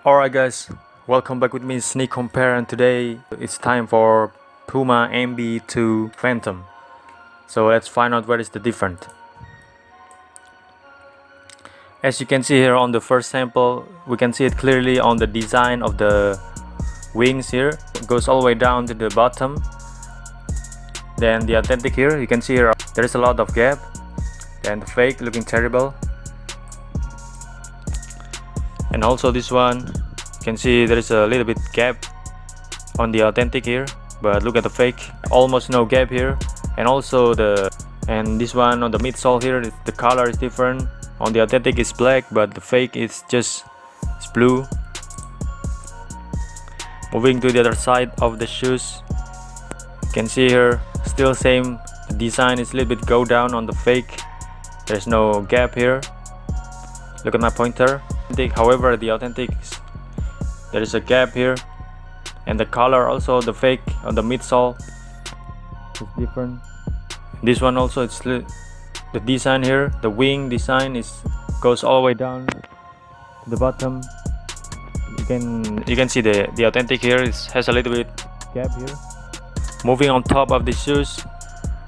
Alright guys, welcome back with me Sneak Compare, and today it's time for Puma MB.02 Phenom. So let's find out what is the difference. As you can see here on the first sample, we can see it clearly on the design of the wings here. It goes all the way down to the bottom. Then the authentic here, you can see here there is a lot of gap. Then the fake looking terrible. And also this one, you can see there is a little bit gap on the authentic here, but look at the fake, almost no gap here. And also this one on the midsole here, the color is different. On the authentic is black, but the fake is just blue. Moving to the other side of the shoes, you can see here still same, the design is a little bit go down on the fake. There's no gap here. Look at my pointer. However, the authentic, there is a gap here, and the color also, the fake on the midsole is different. This one also, it's the design here, the wing design goes all the way down to the bottom. You can see the authentic here has a little bit gap here. Moving on top of the shoes,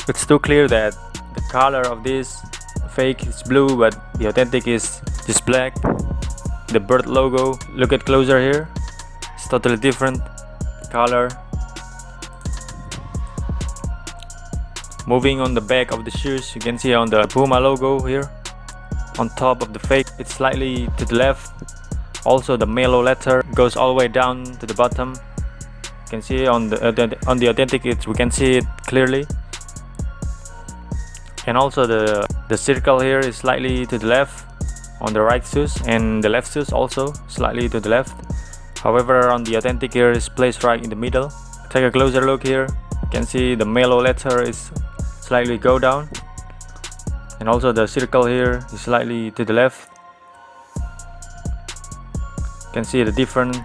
it's too clear that the color of this fake is blue, but the authentic is just black. The bird logo, look at closer here, it's totally different color. Moving on the back of the shoes, you can see on the Puma logo here on top of the fake, it's slightly to the left. Also the mellow letter goes all the way down to the bottom. You can see on the authentic, we can see it clearly. And also the circle here is slightly to the left on the right shoes, and the left shoes also slightly to the left. However, on the authentic here is placed right in the middle. Take a closer look here, you can see the mellow letter is slightly go down, and also the circle here is slightly to the left. You can see the difference,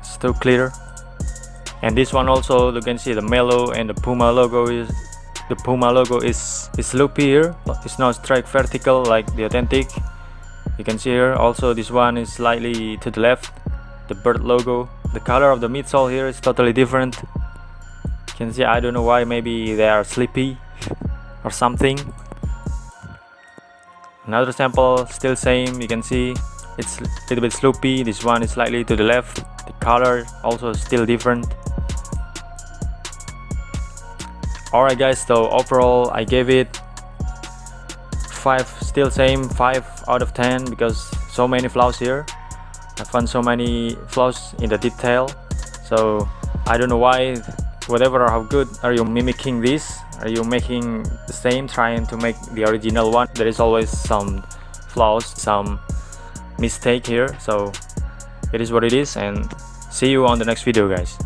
it's still clear. And this one also, you can see the mellow and the Puma logo is loopy here, it's not straight vertical like the authentic. You can see here also this one is slightly to the left, the bird logo. The color of the midsole here is totally different. You can see, I don't know why, maybe they are sleepy or something. Another sample, still same, you can see it's a little bit sloopy. This one is slightly to the left, the color also still different. Alright guys, so overall I gave it 5, still same, 5 out of 10, because so many flaws here. I found so many flaws in the detail, so I don't know why, whatever, how good are you mimicking this? Are you making the same, trying to make the original one? There is always some flaws, some mistake here, so it is what it is, and see you on the next video guys.